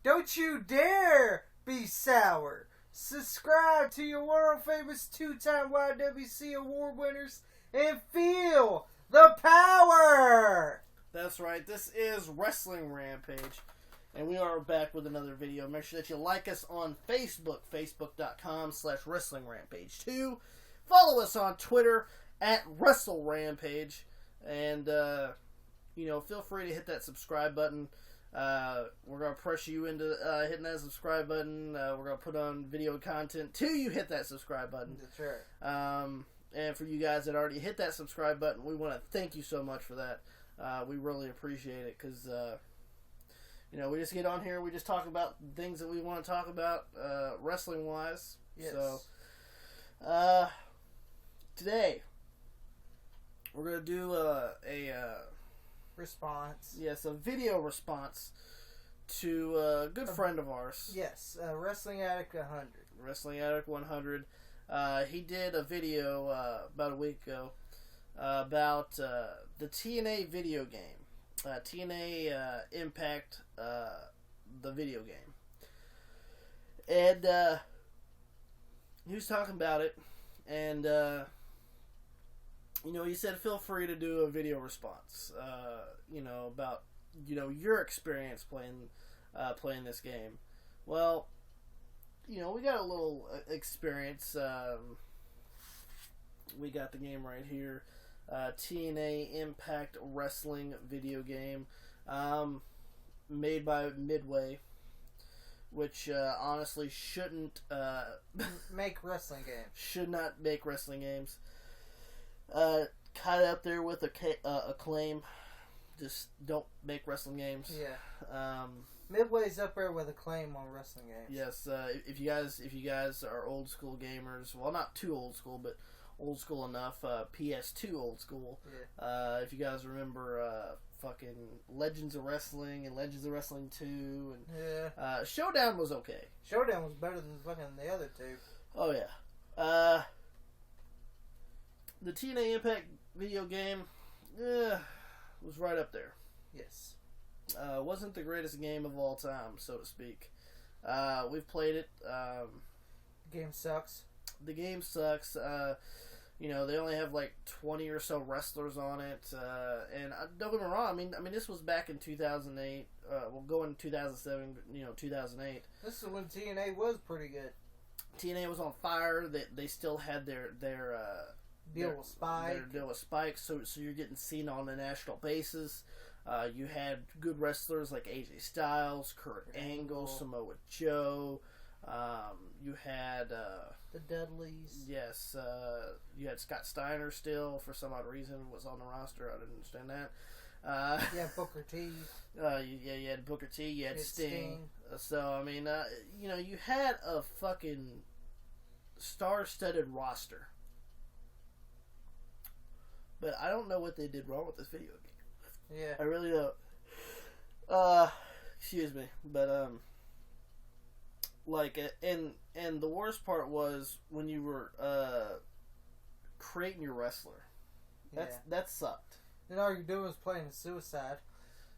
Don't you dare be sour. Subscribe to your world famous 2-time YWC award winners and feel the power. That's right. This is Wrestling Rampage, and we are back with another video. Make sure that you like us on Facebook, facebook.com/WrestlingRampage2. Follow us on Twitter at WrestleRampage, and feel free to hit that subscribe button. We're going to pressure you into hitting that subscribe button. We're going to put on video content till you hit that subscribe button. That's right. And for you guys that already hit that subscribe button, we want to thank you so much for that. We really appreciate it because, we just get on here, we just talk about things that we want to talk about wrestling-wise. Yes. So, today, we're going to do a response. Yes, a video response to a good friend of ours. Yes, Wrestlingaddict100. Wrestlingaddict100. He did a video about a week ago about the TNA video game. TNA Impact, the video game. And he was talking about it, and he said feel free to do a video response, about, your experience playing this game. Well, we got a little experience. We got the game right here. TNA Impact Wrestling video game, made by Midway, which honestly shouldn't make wrestling games. Should not make wrestling games. Caught up there with Acclaim. Just don't make wrestling games. Yeah. Midway's up there with Acclaim on wrestling games. Yes. If you guys are old school gamers, well, not too old school, but old school enough. PS2 old school. Yeah. If you guys remember fucking Legends of Wrestling and Legends of Wrestling 2, and yeah. Showdown was okay. Showdown was better than fucking the other two. Oh yeah. The TNA Impact video game, was right up there. Yes. Wasn't the greatest game of all time, so to speak. We've played it. Game sucks. The game sucks. They only have like 20 or so wrestlers on it. And don't get me wrong. I mean, this was back in 2008. Going 2007, 2008. This is when TNA was pretty good. TNA was on fire. They still had their deal with Spike. Their deal with Spike. So you're getting seen on a national basis. You had good wrestlers like AJ Styles, Kurt Angle, Samoa Joe. You had the Dudleys. Yes. You had Scott Steiner still for some odd reason was on the roster. I didn't understand that. Yeah, Booker T. You had Booker T. You had Sting. So I mean, you had a fucking star-studded roster. But I don't know what they did wrong with this video game. Yeah. I really don't. Excuse me. But, and the worst part was when you were, creating your wrestler. That sucked. Then all you're doing is playing a suicide.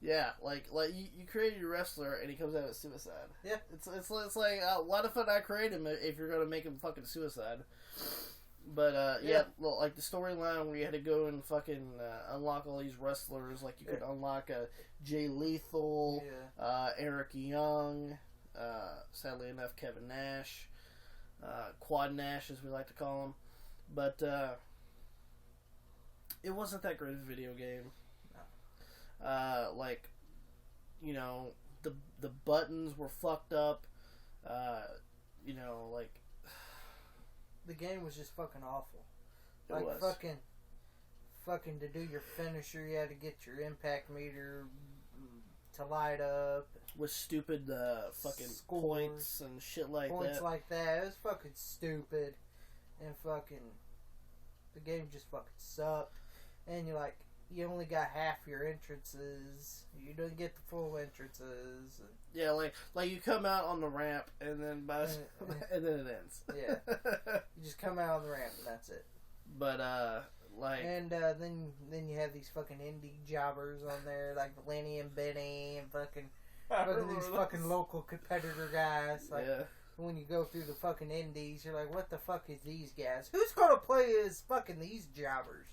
Yeah, like you created your wrestler and he comes out as suicide. Yeah. It's like, why the fuck not create him if you're gonna make him fucking suicide? But, well, like the storyline where you had to go and fucking unlock all these wrestlers, like you could unlock Jay Lethal, Eric Young, sadly enough, Kevin Nash, Quad Nash, as we like to call him. But, it wasn't that great of a video game. No. The buttons were fucked up, the game was just fucking awful. It like was. fucking to do your finisher, you had to get your impact meter to light up with stupid fucking scores, points and shit like points that. like that. It was fucking stupid, and fucking the game just fucking sucked. And you only got half your entrances. You don't get the full entrances. Yeah, like you come out on the ramp and then and then it ends. Yeah, you just come out on the ramp and that's it. But then you have these fucking indie jobbers on there like Lenny and Benny and fucking Look at these fucking local competitor guys. Like, yeah. when you go through the fucking indies, you're like, what the fuck is these guys? Who's gonna play as fucking these jobbers?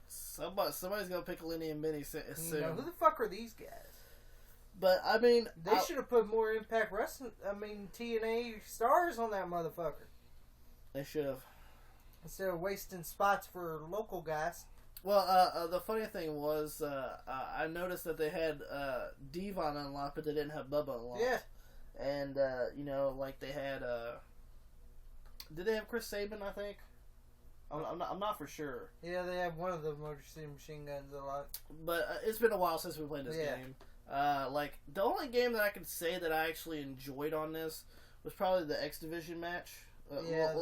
Somebody's gonna pick Lenny and Benny soon. You know, who the fuck are these guys? But, I mean... They should have put more Impact Wrestling... TNA stars on that motherfucker. They should have. Instead of wasting spots for local guys. Well, the funny thing was, I noticed that they had Devon unlocked, but they didn't have Bubba unlocked. Yeah. And, like they had... did they have Chris Sabin, I think? I'm not for sure. Yeah, they have one of the Motor City Machine Guns a lot. But it's been a while since we played this game. Like, the only game that I can say that I actually enjoyed on this was probably the X Division match.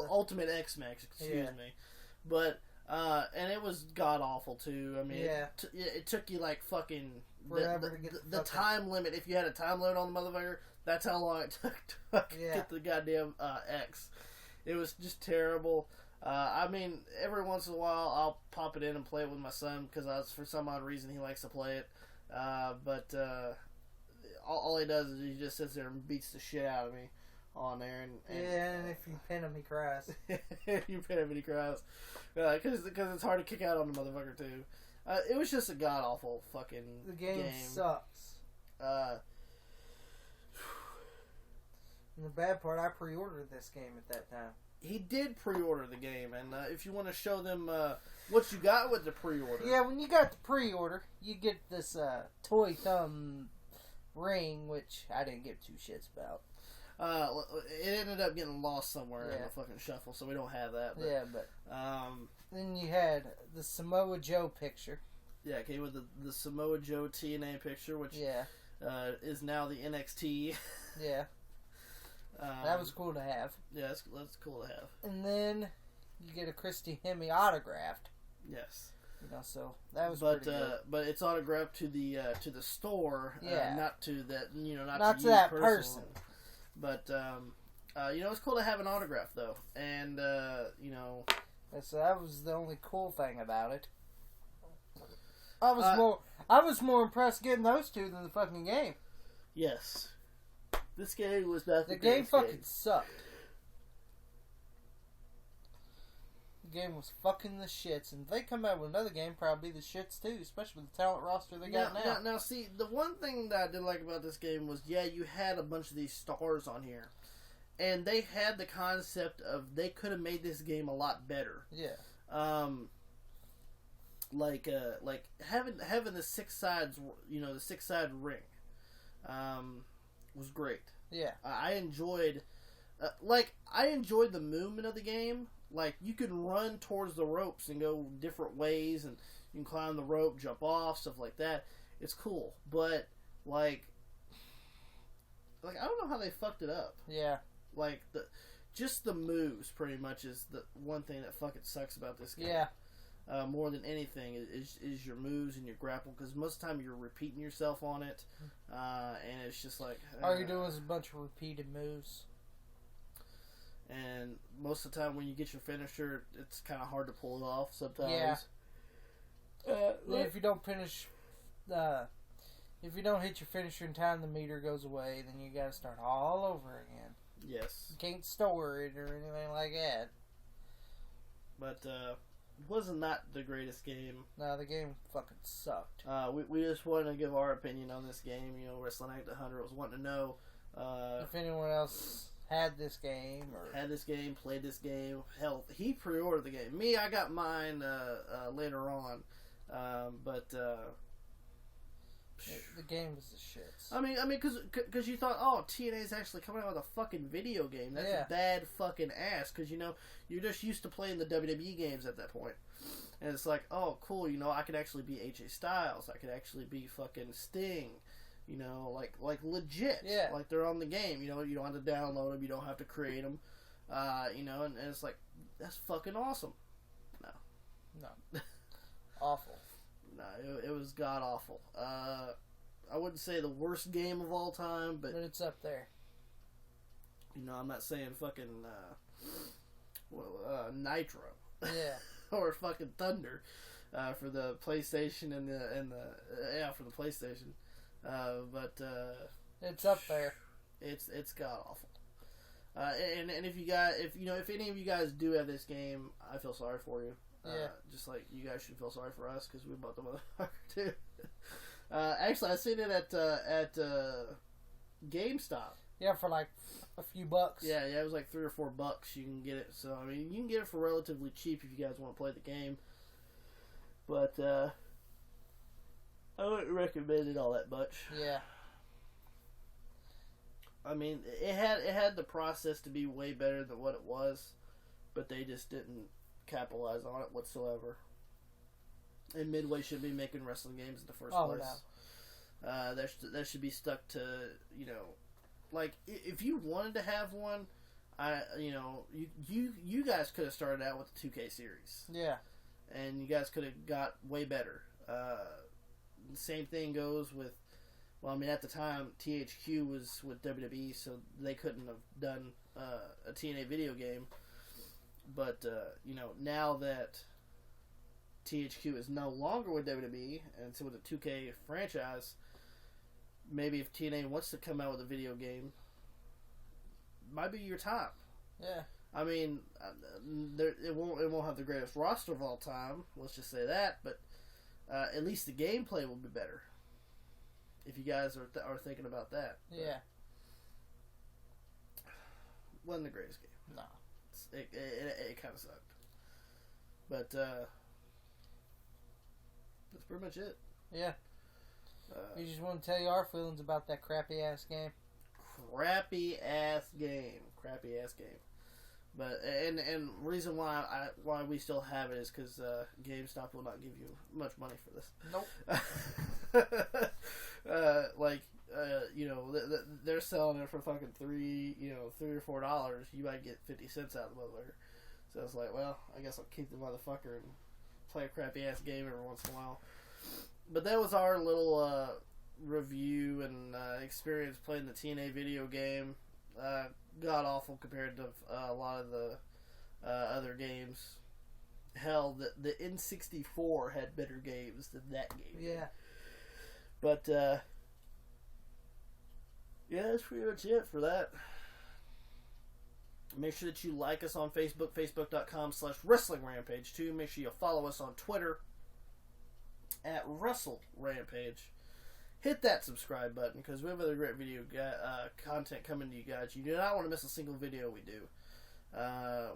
Ultimate X match, excuse me. But, and it was god-awful, too. I mean, it took you, like, fucking... Forever to get the time limit. If you had a time limit on the motherfucker, that's how long it took to get the goddamn X. It was just terrible. I mean, every once in a while, I'll pop it in and play it with my son, because for some odd reason he likes to play it. But all he does is he just sits there and beats the shit out of me on there. And if you pin him, he cries. You pin him and he cries. Because it's hard to kick out on the motherfucker, too. It was just a god-awful fucking The game sucks. And the bad part, I pre-ordered this game at that time. He did pre-order the game, and if you want to show them what you got with the pre-order. Yeah, when you got the pre-order, you get this toy thumb ring, which I didn't give two shits about. It ended up getting lost somewhere in the fucking shuffle, so we don't have that. But, then you had the Samoa Joe picture. Yeah, it came with the Samoa Joe TNA picture, which is now the NXT. Yeah. That was cool to have. Yeah, that's cool to have. And then you get a Christy Hemme autographed. Yes. You know, so that was pretty good. But it's autographed to the store, not to that not to that person. But it's cool to have an autograph though, and So that was the only cool thing about it. I was more impressed getting those two than the fucking game. Yes. This game was not the game fucking sucked. The game was fucking the shits, and if they come out with another game, probably the shits too, especially with the talent roster they got now. Now, see, the one thing that I did like about this game was, you had a bunch of these stars on here, and they had the concept of they could have made this game a lot better. Yeah. Like having the six sides, the 6-side ring. Was great. Yeah. I enjoyed the movement of the game. Like, you can run towards the ropes and go different ways, and you can climb the rope, jump off, stuff like that. It's cool. But, like I don't know how they fucked it up. Yeah. Like, just the moves, pretty much, is the one thing that fucking sucks about this game. Yeah. More than anything is your moves and your grapple, because most of the time you're repeating yourself on it, and it's just like all you're doing is a bunch of repeated moves, and most of the time when you get your finisher, it's kind of hard to pull it off sometimes. Yeah. If you don't finish, if you don't hit your finisher in time, the meter goes away. Then you got to start all over again. Yes. You can't store it or anything like that. But was not the greatest game. No, the game fucking sucked. We just wanted to give our opinion on this game. Wrestlingaddict100 was wanting to know if anyone else had this game or played this game. Hell, he pre-ordered the game. Me, I got mine later on, but the game was the shits. I mean, because you thought, oh, TNA is actually coming out with a fucking video game. That's a bad fucking ass. Because you're just used to playing the WWE games at that point, and it's like, oh, cool. I could actually be AJ Styles. I could actually be fucking Sting. Like legit. Yeah. Like they're on the game. You don't have to download them. You don't have to create them. And it's like, that's fucking awesome. No. Awful. No, it was god awful. I wouldn't say the worst game of all time, but it's up there. I'm not saying fucking Nitro, or fucking Thunder for the PlayStation and the for the PlayStation. But It's up there. It's god awful. And if any of you guys do have this game, I feel sorry for you. Yeah. Just like you guys should feel sorry for us because we bought the motherfucker too. Actually, I seen it at GameStop. Yeah, for like a few bucks. Yeah, it was like $3 or $4 you can get it. So I mean, you can get it for relatively cheap if you guys want to play the game. But I wouldn't recommend it all that much. Yeah. I mean, it had the process to be way better than what it was, but they just didn't capitalize on it whatsoever. And Midway should be making wrestling games in the first place. No. That should be stuck to, like if you wanted to have one, you guys could have started out with the 2K series. Yeah. And you guys could have got way better. The same thing goes with. Well, I mean, at the time, THQ was with WWE, so they couldn't have done a TNA video game. But, now that THQ is no longer with WWE, and so with the 2K franchise, maybe if TNA wants to come out with a video game, might be your time. Yeah. I mean, it won't have the greatest roster of all time, let's just say that, but at least the gameplay will be better. If you guys are thinking about that. Yeah. Wasn't the greatest game. No. It kind of sucked. But, that's pretty much it. Yeah. You just want to tell you our feelings about that crappy ass game. Crappy ass game. But, and reason why we still have it is because GameStop will not give you much money for this. Nope. They're selling it for fucking $3 or $4. You might get 50 cents out of the motherfucker. So it's like, well, I guess I'll keep the motherfucker and play a crappy ass game every once in a while. But that was our little review and experience playing the TNA video game. God awful compared to a lot of the other games. Hell, the N64 had better games than that game. Yeah. But, that's pretty much it for that. Make sure that you like us on Facebook, facebook.com/Wrestling Rampage too. Make sure you follow us on Twitter at Wrestle Rampage. Hit that subscribe button because we have other great video content coming to you guys. You do not want to miss a single video we do.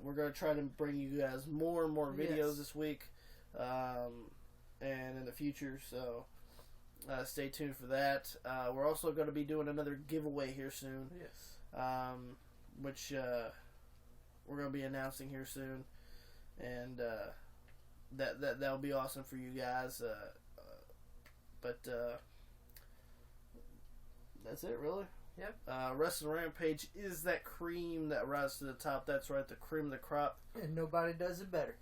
We're going to try to bring you guys more and more videos this week and in the future, so stay tuned for that. We're also going to be doing another giveaway here soon. Yes. Which we're going to be announcing here soon, and that'll be awesome for you guys. But that's it, really. Yep. Wrestling Rampage is that cream that rises to the top. That's right, the cream of the crop. And nobody does it better.